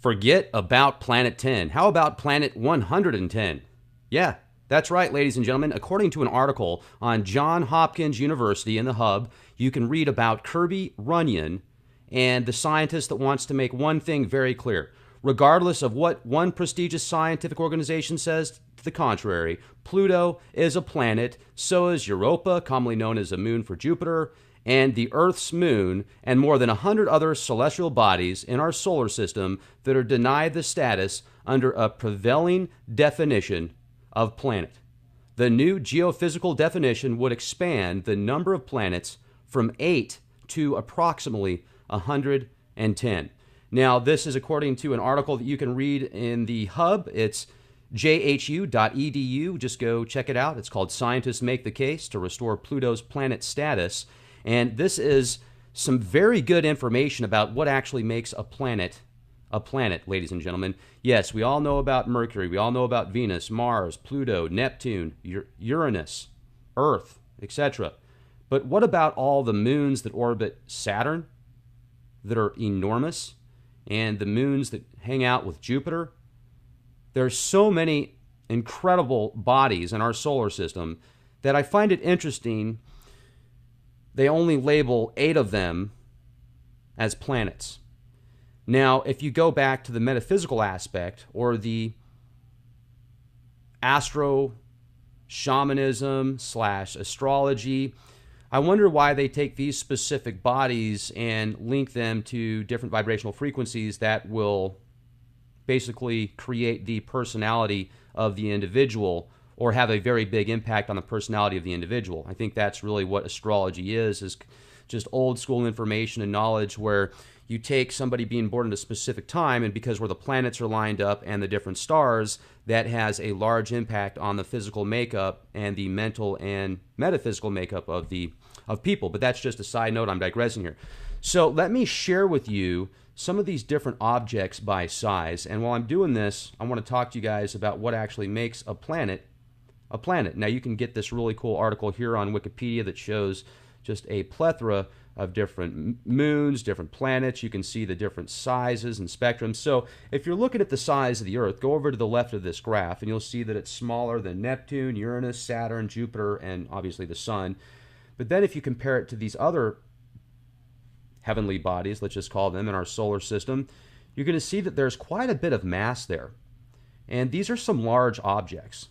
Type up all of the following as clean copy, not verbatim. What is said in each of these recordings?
Forget about Planet 10. How about Planet 110? Yeah, that's right, ladies and gentlemen. According to an article on Johns Hopkins University in the Hub, you can read about Kirby Runyon and the scientist that wants to make one thing very clear. Regardless of what one prestigious scientific organization says to the contrary, Pluto is a planet, so is Europa, commonly known as a moon for Jupiter, and the Earth's moon, and more than 100 other celestial bodies in our solar system that are denied the status under a prevailing definition of planet. The new geophysical definition would expand the number of planets from 8 to approximately 110. Now, this is according to an article that you can read in the Hub. It's jhu.edu. Just go check it out. It's called Scientists Make the Case to Restore Pluto's Planet Status. And this is some very good information about what actually makes a planet, ladies and gentlemen. Yes, we all know about Mercury. We all know about Venus, Mars, Pluto, Neptune, Uranus, Earth, etc. But what about all the moons that orbit Saturn that are enormous, and the moons that hang out with Jupiter? There's so many incredible bodies in our solar system that I find it interesting they only label 8 of them as planets. Now, if you go back to the metaphysical aspect or the astro shamanism / astrology, I wonder why they take these specific bodies and link them to different vibrational frequencies that will basically create the personality of the individual or have a very big impact on the personality of the individual. I think that's really what astrology is just old school information and knowledge where you take somebody being born at a specific time, and because where the planets are lined up and the different stars, that has a large impact on the physical makeup and the mental and metaphysical makeup of people. But that's just a side note. I'm digressing here. So let me share with you some of these different objects by size. And while I'm doing this, I want to talk to you guys about what actually makes a planet a planet. Now, you can get this really cool article here on Wikipedia that shows just a plethora of different moons, different planets. You can see the different sizes and spectrums. So if you're looking at the size of the Earth, go over to the left of this graph, and you'll see that it's smaller than Neptune, Uranus, Saturn, Jupiter, and obviously the Sun. But then if you compare it to these other heavenly bodies, let's just call them, in our solar system, you're going to see that there's quite a bit of mass there. And these are some large objects.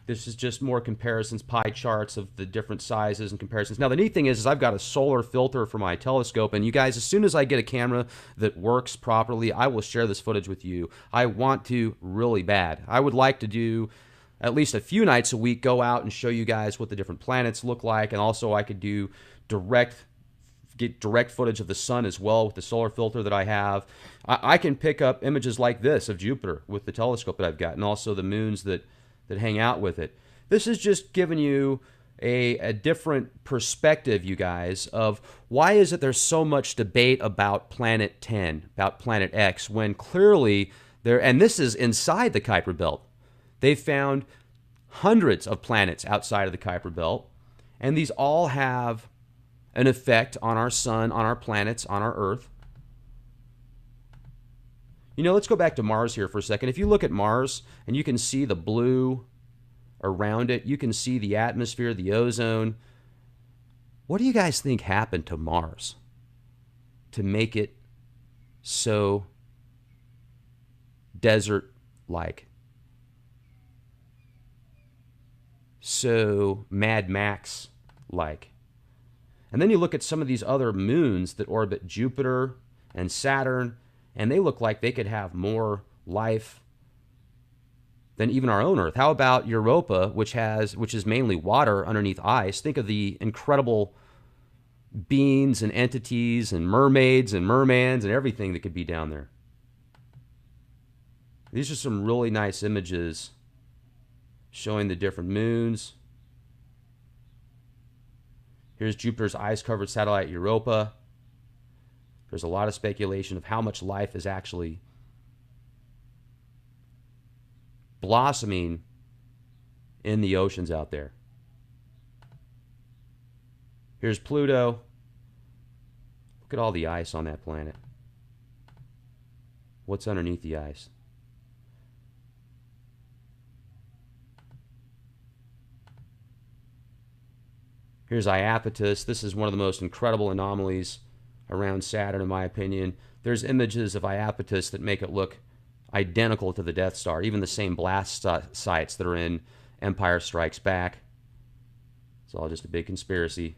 This is just more comparisons, pie charts of the different sizes and comparisons. Now, the neat thing is I've got a solar filter for my telescope, and you guys, as soon as I get a camera that works properly, I will share this footage with you. I want to really bad. I would like to do at least a few nights a week, go out and show you guys what the different planets look like, and also I could do get direct footage of the sun as well with the solar filter that I have. I can pick up images like this of Jupiter with the telescope that I've got, and also the moons that hang out with it. This is just giving you a different perspective, you guys, of why is it there's so much debate about Planet 10, about Planet X, when clearly there, and this is inside the Kuiper Belt, they've found hundreds of planets outside of the Kuiper Belt, and these all have an effect on our sun, on our planets, on our Earth. You know, let's go back to Mars here for a second. If you look at Mars and you can see the blue around it, you can see the atmosphere, the ozone. What do you guys think happened to Mars to make it so desert-like? So Mad Max-like? And then you look at some of these other moons that orbit Jupiter and Saturn, and they look like they could have more life than even our own Earth. How about Europa, which is mainly water underneath ice? Think of the incredible beings and entities and mermaids and mermans and everything that could be down there. These are some really nice images showing the different moons. Here's Jupiter's ice-covered satellite Europa. There's a lot of speculation of how much life is actually blossoming in the oceans out there. Here's Pluto. Look at all the ice on that planet. What's underneath the ice? Here's Iapetus. This is one of the most incredible anomalies around Saturn, in my opinion. There's images of Iapetus that make it look identical to the Death Star, even the same blast sites that are in Empire Strikes Back. It's all just a big conspiracy.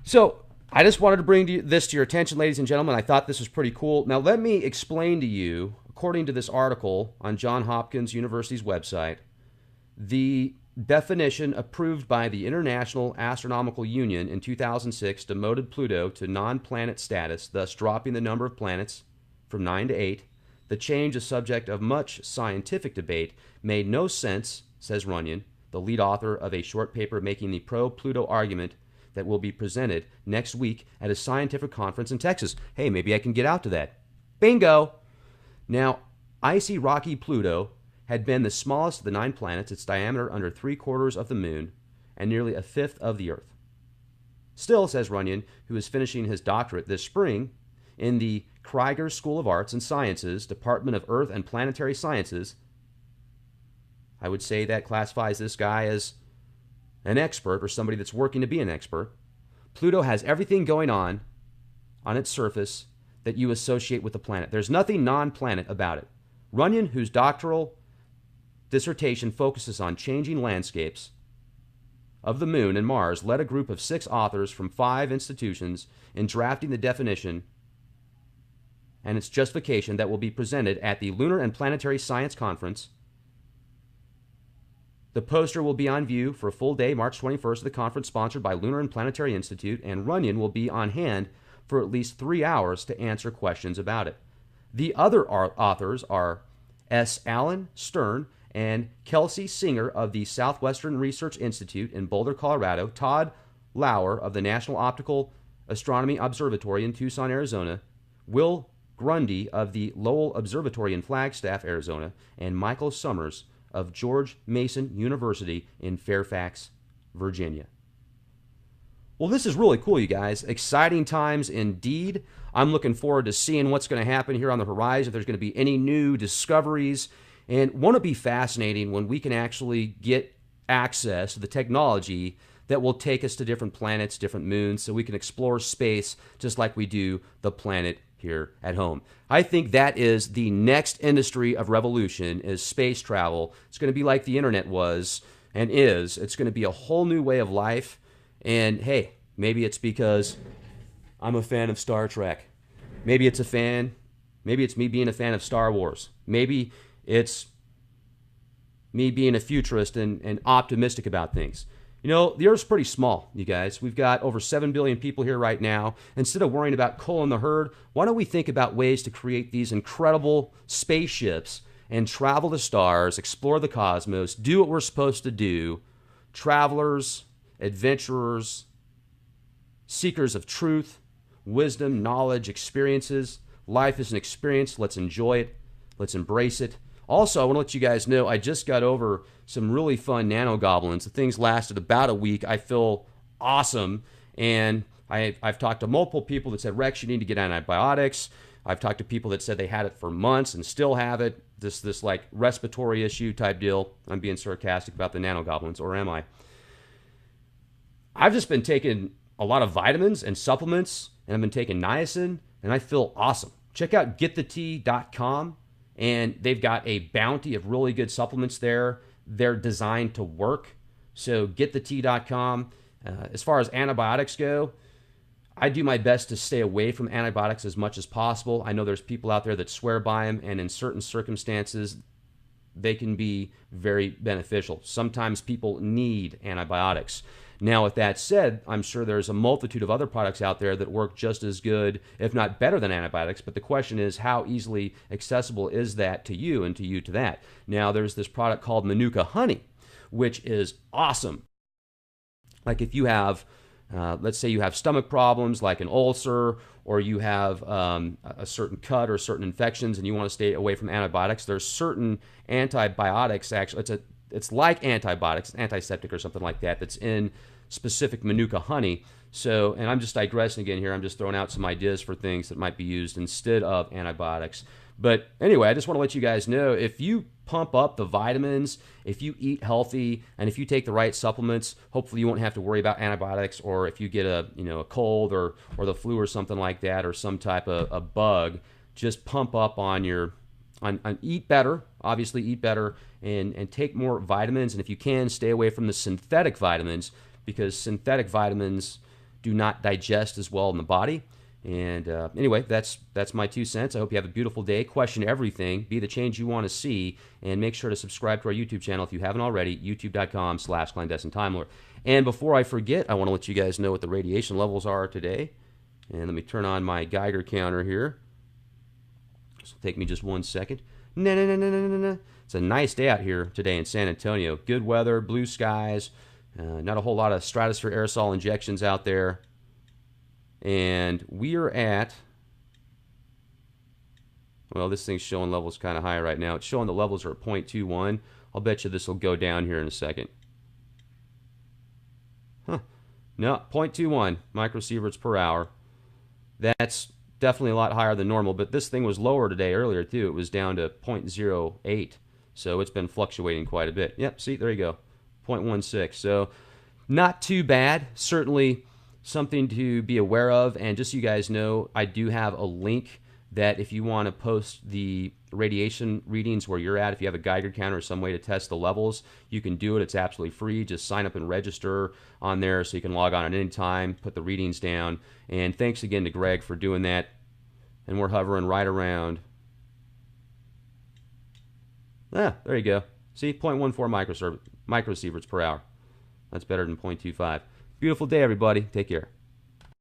So, I just wanted to bring this to your attention, ladies and gentlemen. I thought this was pretty cool. Now, let me explain to you, according to this article on Johns Hopkins University's website, the definition approved by the International Astronomical Union in 2006 demoted Pluto to non-planet status, thus dropping the number of planets from 9 to 8. The change, a subject of much scientific debate, made no sense, says Runyon, the lead author of a short paper making the pro-Pluto argument that will be presented next week at a scientific conference in Texas. Hey, maybe I can get out to that. Bingo! Now, icy rocky Pluto had been the smallest of the 9 planets, its diameter under 3/4 of the moon and nearly 1/5 of the Earth. Still, says Runyon, who is finishing his doctorate this spring in the Krieger School of Arts and Sciences, Department of Earth and Planetary Sciences, I would say that classifies this guy as an expert or somebody that's working to be an expert. Pluto has everything going on its surface that you associate with the planet. There's nothing non-planet about it. Runyon, whose doctoral dissertation focuses on changing landscapes of the moon and Mars, led a group of 6 authors from 5 institutions in drafting the definition and its justification that will be presented at the Lunar and Planetary Science Conference. The poster will be on view for a full day, March 21st, at the conference sponsored by Lunar and Planetary Institute, and Runyon will be on hand for at least 3 hours to answer questions about it. The other authors are S. Alan Stern and Kelsey Singer of the Southwestern Research Institute in Boulder, Colorado, Todd Lauer of the National Optical Astronomy Observatory in Tucson, Arizona, Will Grundy of the Lowell Observatory in Flagstaff, Arizona, and Michael Summers of George Mason University in Fairfax, Virginia. Well, this is really cool, you guys. Exciting times indeed. I'm looking forward to seeing what's going to happen here on the horizon, if there's going to be any new discoveries. And won't it be fascinating when we can actually get access to the technology that will take us to different planets, different moons, so we can explore space just like we do the planet here at home. I think that is the next industry of revolution, is space travel. It's going to be like the internet was and is. It's going to be a whole new way of life. And hey, maybe it's because I'm a fan of Star Trek. Maybe it's me being a fan of Star Wars. Maybe it's me being a futurist and optimistic about things. You know, the Earth's pretty small, you guys. We've got over 7 billion people here right now. Instead of worrying about culling the herd, why don't we think about ways to create these incredible spaceships and travel the stars, explore the cosmos, do what we're supposed to do? Travelers, adventurers, seekers of truth, wisdom, knowledge, experiences. Life is an experience. Let's enjoy it. Let's embrace it. Also, I want to let you guys know, I just got over some really fun nanogoblins. The things lasted about a week. I feel awesome. And I've talked to multiple people that said, Rex, you need to get antibiotics. I've talked to people that said they had it for months and still have it. This like respiratory issue type deal. I'm being sarcastic about the nanogoblins, or am I? I've just been taking a lot of vitamins and supplements, and I've been taking niacin, and I feel awesome. Check out getthetea.com, and they've got a bounty of really good supplements there. They're designed to work. So getthetea.com. As far as antibiotics go, I do my best to stay away from antibiotics as much as possible. I know there's people out there that swear by them, and in certain circumstances, they can be very beneficial. Sometimes people need antibiotics. Now, with that said, I'm sure there's a multitude of other products out there that work just as good, if not better than antibiotics, but the question is, how easily accessible is that to you and to you to that? Now, there's this product called Manuka Honey, which is awesome. Like if you have, let's say you have stomach problems like an ulcer, or you have a certain cut or certain infections and you want to stay away from antibiotics, there's certain antibiotics, actually, it's like antibiotics, antiseptic or something like that, that's in specific Manuka honey. So, and I'm just digressing again here. I'm just throwing out some ideas for things that might be used instead of antibiotics. But anyway, I just want to let you guys know, if you pump up the vitamins, if you eat healthy, and if you take the right supplements, hopefully you won't have to worry about antibiotics, or if you get a cold or the flu or something like that, or some type of a bug, just pump up on your eat better, obviously eat better, and take more vitamins. And if you can, stay away from the synthetic vitamins, because synthetic vitamins do not digest as well in the body. And anyway, that's my 2 cents. I hope you have a beautiful day. Question everything. Be the change you want to see. And make sure to subscribe to our YouTube channel if you haven't already, youtube.com/clandestine time lord. And before I forget, I want to let you guys know what the radiation levels are today. And let me turn on my Geiger counter here. This will take me just 1 second. No. It's a nice day out here today in San Antonio. Good weather, blue skies, not a whole lot of stratosphere aerosol injections out there. And we are at, well, this thing's showing levels kind of high right now. It's showing the levels are at 0.21. I'll bet you this will go down here in a second. Huh. No, 0.21 microsieverts per hour. That's definitely a lot higher than normal, but this thing was lower today earlier too. It was down to 0.08. So it's been fluctuating quite a bit. Yep, see, there you go. 0.16. So not too bad. Certainly something to be aware of. And just so you guys know, I do have a link that if you want to post the radiation readings where you're at, if you have a Geiger counter or some way to test the levels, you can do it. It's absolutely free. Just sign up and register on there so you can log on at any time, put the readings down. And thanks again to Greg for doing that. And we're hovering right around. There you go. See, 0.14 microsieverts per hour. That's better than 0.25. Beautiful day, everybody. Take care.